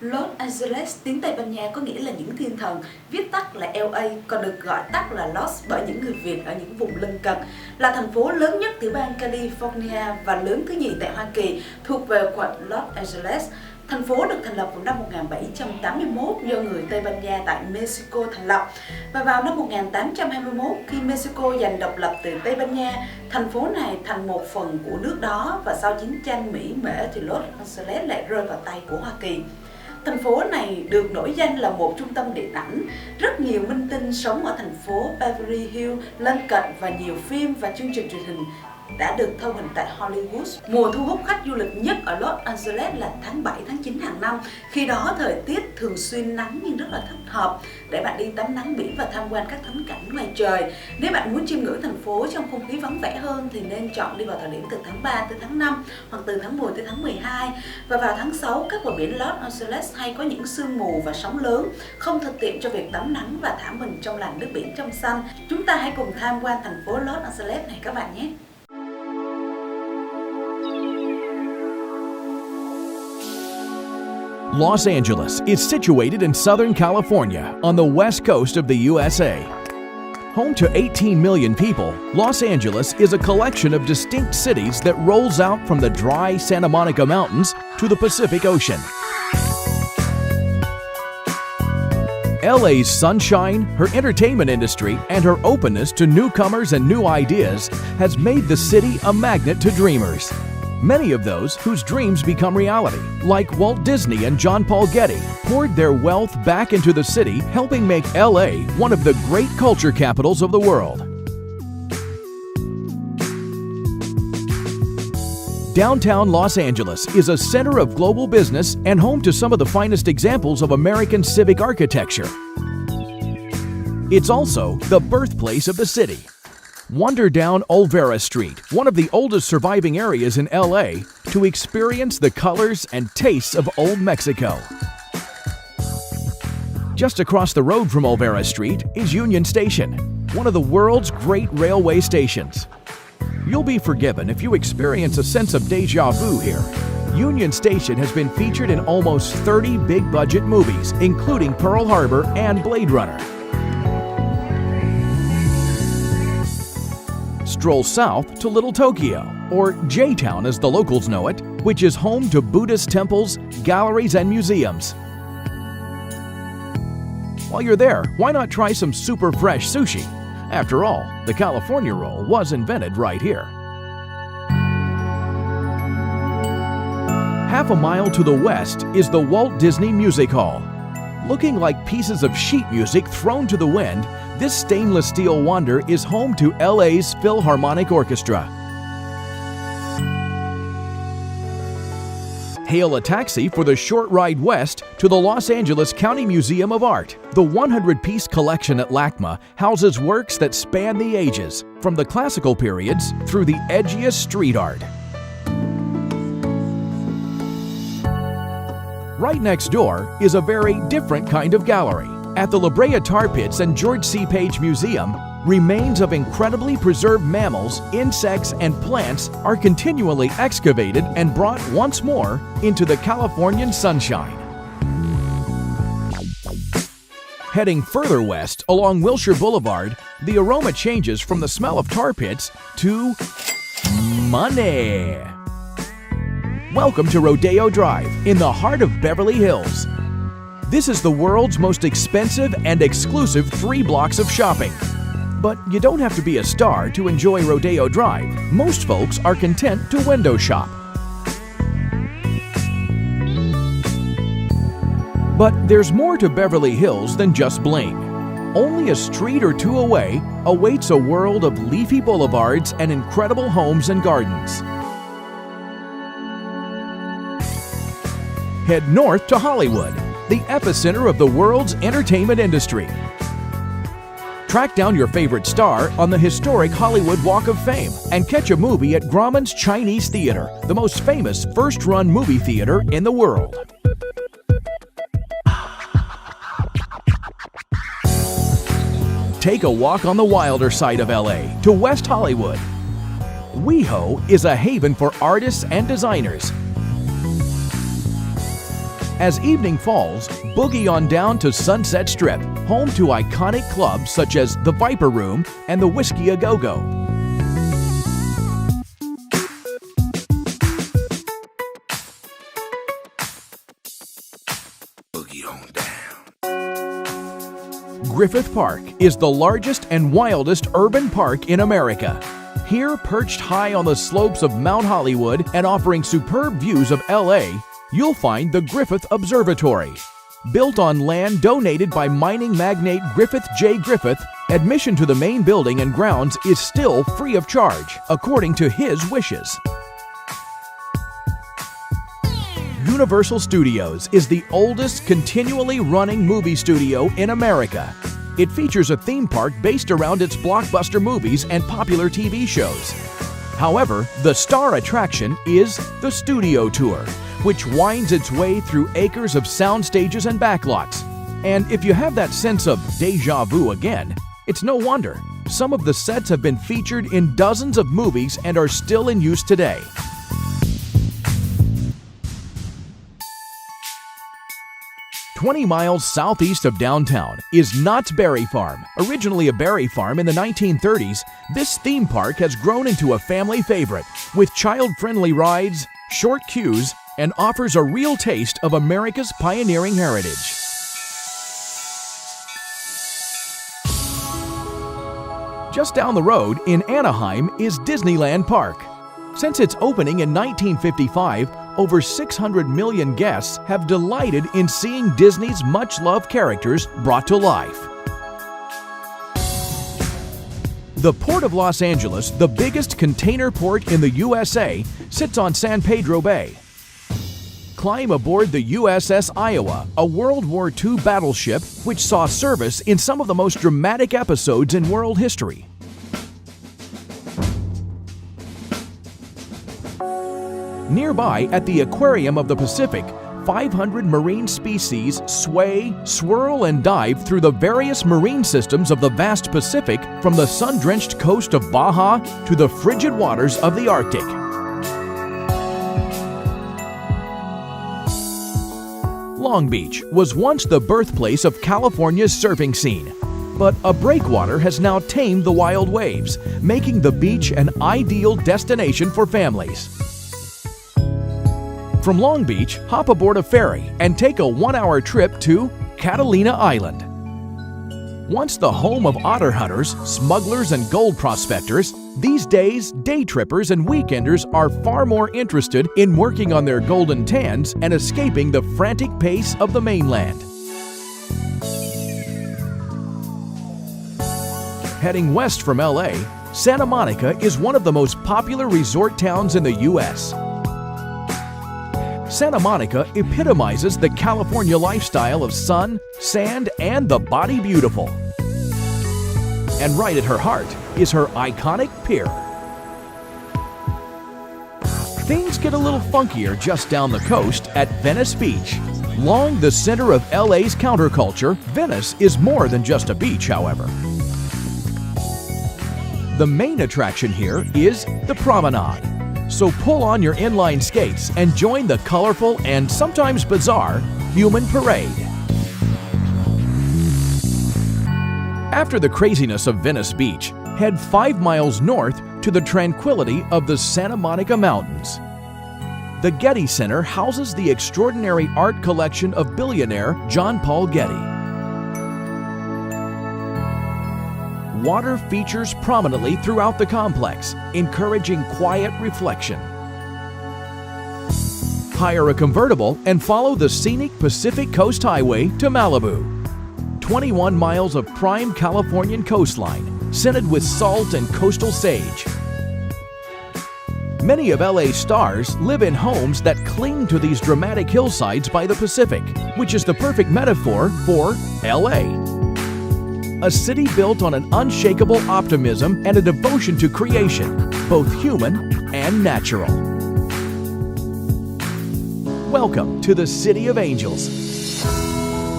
Los Angeles, tiếng Tây Ban Nha có nghĩa là những thiên thần, viết tắt là LA, còn được gọi tắt là Los bởi những người Việt ở những vùng lân cận, là thành phố lớn nhất tiểu bang California và lớn thứ nhì tại Hoa Kỳ, thuộc về quận Los Angeles. Thành phố được thành lập vào năm 1781 do người Tây Ban Nha tại Mexico thành lập. Và vào năm 1821, khi Mexico giành độc lập từ Tây Ban Nha, thành phố này thành một phần của nước đó và sau chiến tranh Mỹ-Mễ thì Los Angeles lại rơi vào tay của Hoa Kỳ. Thành phố này được nổi danh là một trung tâm điện ảnh. Rất nhiều minh tinh sống ở thành phố Beverly Hills lân cận và nhiều phim và chương trình truyền hình đã được thâu hình tại Hollywood. Mùa thu hút khách du lịch nhất ở Los Angeles là tháng 7, tháng 9 hàng năm. Khi đó thời tiết thường xuyên nắng nhưng rất là thích hợp để bạn đi tắm nắng biển và tham quan các thắng cảnh ngoài trời. Nếu bạn muốn chiêm ngưỡng thành phố trong không khí vắng vẻ hơn thì nên chọn đi vào thời điểm từ tháng 3 tới tháng 5 hoặc từ tháng 10 tới tháng 12. Và vào tháng 6, các bờ biển Los Angeles hay có những sương mù và sóng lớn, không thuận tiện cho việc tắm nắng và thả mình trong làn nước biển trong xanh. Chúng ta hãy cùng tham quan thành phố Los Angeles này các bạn nhé. Los Angeles is situated in Southern California on the west coast of the USA. Home to 18 million people, Los Angeles is a collection of distinct cities that rolls out from the dry Santa Monica Mountains to the Pacific Ocean. LA's sunshine, her entertainment industry, and her openness to newcomers and new ideas has made the city a magnet to dreamers. Many of those whose dreams become reality, like Walt Disney and John Paul Getty, poured their wealth back into the city, helping make LA one of the great culture capitals of the world. Downtown Los Angeles is a center of global business and home to some of the finest examples of American civic architecture. It's also the birthplace of the city. Wander down Olvera Street, one of the oldest surviving areas in LA, to experience the colors and tastes of Old Mexico. Just across the road from Olvera Street is Union Station, one of the world's great railway stations. You'll be forgiven if you experience a sense of déjà vu here. Union Station has been featured in almost 30 big-budget movies, including Pearl Harbor and Blade Runner. Stroll south to Little Tokyo, or J-Town as the locals know it, which is home to Buddhist temples, galleries, and museums. While you're there, why not try some super fresh sushi? After all, the California roll was invented right here. Half a mile to the west is the Walt Disney Music Hall. Looking like pieces of sheet music thrown to the wind, this stainless steel wonder is home to LA's Philharmonic Orchestra. Hail a taxi for the short ride west to the Los Angeles County Museum of Art. The 100-piece collection at LACMA houses works that span the ages, from the classical periods through the edgiest street art. Right next door is a very different kind of gallery. At the La Brea Tar Pits and George C. Page Museum, remains of incredibly preserved mammals, insects, and plants are continually excavated and brought once more into the Californian sunshine. Heading further west along Wilshire Boulevard, the aroma changes from the smell of tar pits to money. Welcome to Rodeo Drive in the heart of Beverly Hills. This is the world's most expensive and exclusive 3 blocks of shopping. But you don't have to be a star to enjoy Rodeo Drive. Most folks are content to window shop. But there's more to Beverly Hills than just bling. Only a street or two away awaits a world of leafy boulevards and incredible homes and gardens. Head north to Hollywood, the epicenter of the world's entertainment industry. Track down your favorite star on the historic Hollywood Walk of Fame and catch a movie at Grauman's Chinese Theater, the most famous first-run movie theater in the world. Take a walk on the wilder side of LA to West Hollywood. WeHo is a haven for artists and designers. As evening falls, boogie on down to Sunset Strip, home to iconic clubs such as the Viper Room and the Whiskey A Go Go. Griffith Park is the largest and wildest urban park in America. Here, perched high on the slopes of Mount Hollywood and offering superb views of LA, you'll find the Griffith Observatory. Built on land donated by mining magnate Griffith J. Griffith, admission to the main building and grounds is still free of charge, according to his wishes. Universal Studios is the oldest continually running movie studio in America. It features a theme park based around its blockbuster movies and popular TV shows. However, the star attraction is the Studio Tour, which winds its way through acres of sound stages and backlots. And if you have that sense of déjà vu again, it's no wonder. Some of the sets have been featured in dozens of movies and are still in use today. "20 miles southeast of downtown is Knott's Berry Farm. Originally a berry farm in the 1930s, this theme park has grown into a family favorite with child-friendly rides, short queues, and offers a real taste of America's pioneering heritage. Just down the road in Anaheim is Disneyland Park. Since its opening in 1955, over 600 million guests have delighted in seeing Disney's much-loved characters brought to life. The Port of Los Angeles, the biggest container port in the USA, sits on San Pedro Bay. Climb aboard the USS Iowa, a World War II battleship which saw service in some of the most dramatic episodes in world history. Nearby, at the Aquarium of the Pacific, 500 marine species sway, swirl, and dive through the various marine systems of the vast Pacific, from the sun-drenched coast of Baja to the frigid waters of the Arctic. Long Beach was once the birthplace of California's surfing scene, but a breakwater has now tamed the wild waves, making the beach an ideal destination for families. From Long Beach, hop aboard a ferry and take a 1-hour trip to Catalina Island. Once the home of otter hunters, smugglers, and gold prospectors, these days, day trippers and weekenders are far more interested in working on their golden tans and escaping the frantic pace of the mainland. Heading west from LA, Santa Monica is one of the most popular resort towns in the U.S. Santa Monica epitomizes the California lifestyle of sun, sand, and the body beautiful. And right at her heart is her iconic pier. Things get a little funkier just down the coast at Venice Beach. Long the center of LA's counterculture, Venice is more than just a beach, however. The main attraction here is the promenade. So pull on your inline skates and join the colorful and sometimes bizarre human parade. After the craziness of Venice Beach, head 5 miles north to the tranquility of the Santa Monica Mountains. The Getty Center houses the extraordinary art collection of billionaire John Paul Getty. Water features prominently throughout the complex, encouraging quiet reflection. Hire a convertible and follow the scenic Pacific Coast Highway to Malibu. 21 miles of prime Californian coastline, scented with salt and coastal sage. Many of LA's stars live in homes that cling to these dramatic hillsides by the Pacific, which is the perfect metaphor for LA. A city built on an unshakable optimism and a devotion to creation, both human and natural. Welcome to the City of Angels.